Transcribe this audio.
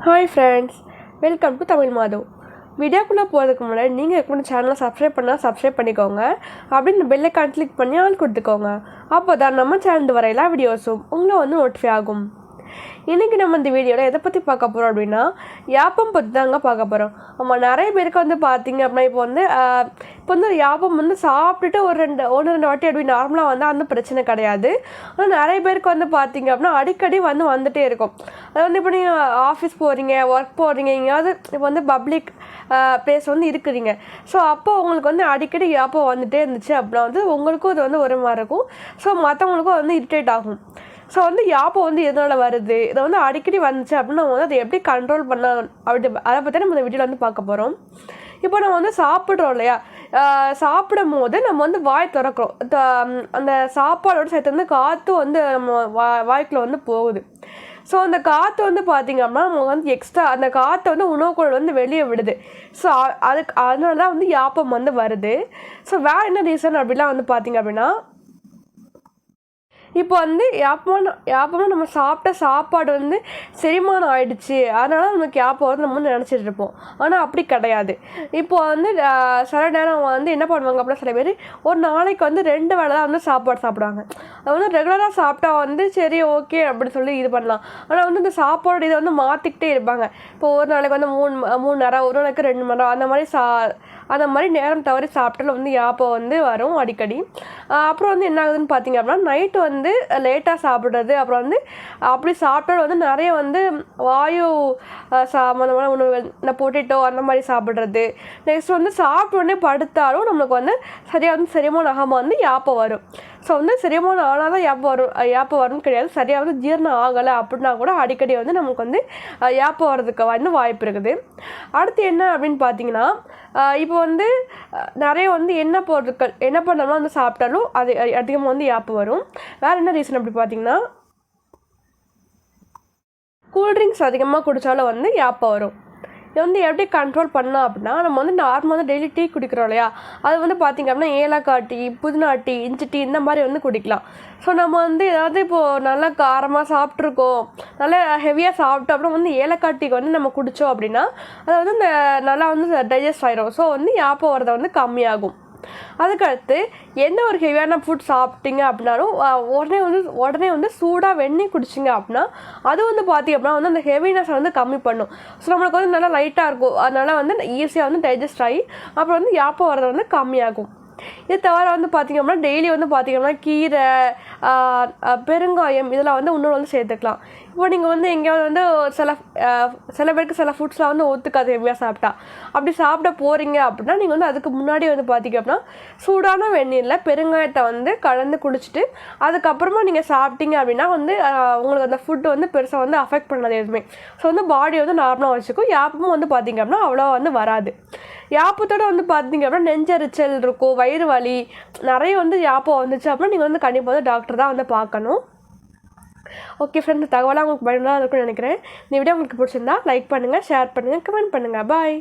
Hi friends, welcome to Tamil மாது. வீடியோக்குள்ளே போகிறதுக்கு முன்னாடி நீங்கள் எப்படி சேனலை சப்ஸ்கிரைப் பண்ணால் சப்ஸ்கிரைப் பண்ணிக்கோங்க. அப்படின்னு பெல் ஐக்கான் கிளிக் பண்ணி ஆல் கொடுத்துக்கோங்க. அப்போ தான் நம்ம சேனல் வர எல்லா வீடியோஸும் உங்களை நோட்டிஃபை ஆகும். இன்றைக்கி நம்ம இந்த வீடியோவில் எதை பற்றி பார்க்க போகிறோம் அப்படின்னா, யாப்பம் பற்றி தாங்க பார்க்க போகிறோம். ஆமாம், நிறைய பேருக்கு பார்த்திங்க அப்படின்னா இப்போ யாப்பம் சாப்பிட்டுட்டு ஒரு ரெண்டு வாட்டி அப்படி நார்மலாக அந்த பிரச்சனை கிடையாது. ஆனால் நிறைய பேருக்கு பார்த்திங்க அப்படின்னா அடிக்கடி வந்துகிட்டே இருக்கும். அது இப்போ நீங்கள் ஆஃபீஸ் போகிறீங்க, ஒர்க் போகிறீங்க, எங்கேயாவது இப்போ பப்ளிக் பிளேஸ் இருக்கிறீங்க. ஸோ அப்போ உங்களுக்கு அடிக்கடி யாப்பம் வந்துகிட்டே இருந்துச்சு அப்படின்னா உங்களுக்கும் அது ஒரு மாதிரி இருக்கும். ஸோ மற்றவங்களுக்கும் இரிட்டேட் ஆகும். ஸோ யாப்பம் எதனால் வருது, இதை அடிக்கடி வந்துச்சு அப்படின்னா நம்ம அதை எப்படி கண்ட்ரோல் பண்ண அப்படி அதை பற்றி நம்ம இந்த வீடியோவில் பார்க்க போகிறோம். இப்போ நம்ம சாப்பிட்றோம் இல்லையா, சாப்பிடும் போது நம்ம வாய் திறக்கிறோம். அந்த சாப்பாடோடு சேர்த்து காற்று நம்ம வாய்க்குள்ளே போகுது. ஸோ அந்த காற்று பார்த்திங்க அப்படின்னா நம்ம எக்ஸ்ட்ரா அந்த காற்றை உணவுக்குள் வெளியே விடுது. ஸோ அதனால தான் யாப்பம் வருது. ஸோ வேறு என்ன ரீசன் அப்படிலாம் பார்த்திங்க அப்படின்னா, இப்போ யாப்பம்னா நம்ம சாப்பிட்ட சாப்பாடு செரிமானம் ஆகிடுச்சு, அதனால நமக்கு யாப்பம் நம்ம நினச்சிட்டு இருப்போம். ஆனால் அப்படி கிடையாது. இப்போ சில நேரம் என்ன பண்ணுவாங்க அப்படின்னா, சில பேர் ஒரு நாளைக்கு 2 வேளை தான் சாப்பாடு சாப்பிடுவாங்க. அது ரெகுலராக சாப்பிட்டா சரி ஓகே அப்படின்னு சொல்லி இது பண்ணலாம். ஆனால் இந்த சாப்பாடு இதை மாற்றிக்கிட்டே இருப்பாங்க. இப்போ ஒரு நாளைக்கு 3 நேரம், ஒரு நாளைக்கு 2 மணி நேரம், அந்த மாதிரி நேரம் தவறி சாப்பிட்டாலும் யாப்பம் வரும் அடிக்கடி. அப்புறம் என்ன ஆகுதுன்னு பார்த்தீங்க அப்படின்னா, நைட்டு லேட்டாக சாப்பிட்றது, அப்புறம் அப்படி சாப்பிட்டாலும் நிறைய வாயு சம்மந்தமான உணவுகள், இந்த பொட்டேட்டோ அந்த மாதிரி சாப்பிட்றது. நெக்ஸ்ட் சாப்பிட்ட உடனே படுத்தாலும் நம்மளுக்கு சரியாக செரிமானம் ஆகாமல் யாப்பம் வரும். ஸோ செரிமானம் ஆனால் தான் யாப்பம் வரும்னு கிடையாது. சரியாக ஜீரணம் ஆகலை அப்படின்னா கூட அடிக்கடி நமக்கு யாப்பம் வர்றதுக்கு வாய்ப்பு இருக்குது. அடுத்து என்ன அப்படின்னு பார்த்தீங்கன்னா, இப்போ நிறைய எண்ணெய் பொருட்கள் என்ன பண்ணாலும் சாப்பிட்டாலும் அது அதிகமாக யாப்பம் வரும். வேறு என்ன ரீசன் அப்படி பார்த்தீங்கன்னா, கூல்ட்ரிங்க்ஸ் அதிகமாக குடித்தாலும் யாப்பம் வரும். இது எப்படி கண்ட்ரோல் பண்ணலாம் அப்படின்னா, நம்ம நார்மலாக டெய்லி டீ குடிக்கிறோம் இல்லையா, அது பார்த்திங்க அப்படின்னா ஏலக்காய் டீ, புதினா டீ, இஞ்சி டீ இந்த மாதிரி குடிக்கலாம். ஸோ நம்ம ஏதாவது இப்போது நல்லா காரமாக சாப்பிட்ருக்கோம், நல்லா ஹெவியாக சாப்பிட்டோம் அப்படின்னா ஏலக்காய் டீக்கு நம்ம குடித்தோம் அப்படின்னா அது இந்த நல்லா டைஜஸ்ட் ஆகிடும். ஸோ யாப்பம் வரதை கம்மியாகும். அதுக்கடுத்து எந்த ஒரு ஹெவியான ஃபுட் சாப்பிட்டீங்க அப்படின்னாலும் உடனே சூடாக வெந்நீர் குடிச்சிங்க அப்படின்னா அது பார்த்திங்க அப்படின்னா அந்த ஹெவினஸ் கம்மி பண்ணும். ஸோ நம்மளுக்கு நல்லா லைட்டாக இருக்கும். அதனால் ஈஸியாக டைஜஸ்ட் ஆகி அப்புறம் யாப்பம் வரது கம்மியாகும். இது தவிர பார்த்திங்க அப்படின்னா டெய்லி பார்த்திங்க அப்படின்னா கீரை, பெருங்காயம் இதெல்லாம் இன்னொன்று சேர்த்துக்கலாம். இப்போ நீங்கள் எங்கேயாவது சில பேருக்கு சில ஃபுட்ஸ்லாம் ஒத்துக்காது ஹெவியாக சாப்பிட்டா. அப்படி சாப்பிட போகிறீங்க அப்படின்னா நீங்கள் அதுக்கு முன்னாடி பார்த்திங்க அப்படின்னா சூடான வெந்நீரில் பெருங்காயத்தை கலந்து குடிச்சிட்டு அதுக்கப்புறமா நீங்கள் சாப்பிட்டீங்க அப்படின்னா உங்களுக்கு அந்த ஃபுட்டு பெருசாக அஃபெக்ட் பண்ணாது எதுவுமே. ஸோ பாடி நார்மலாக வச்சுக்கும். யாப்பமும் பார்த்திங்க அப்படின்னா அவ்வளோ வராது. யாப்பத்தோடு பார்த்திங்க அப்படின்னா நெஞ்சரிச்சல் இருக்கும், வயிறு வலி நிறைய யாப்பம் வந்துச்சு அப்படின்னா நீங்கள் கண்டிப்பாக டாக்டர் தான் பார்க்கணும். ஓகே ஃப்ரெண்ட்ஸ், தகவலாக உங்களுக்கு பயனுள்ளதாக இருக்கும்னு நினைக்கிறேன். இந்த வீடியோ உங்களுக்கு பிடிச்சிருந்தா லைக் பண்ணுங்கள், ஷேர் பண்ணுங்கள், கமெண்ட் பண்ணுங்கள். பாய்.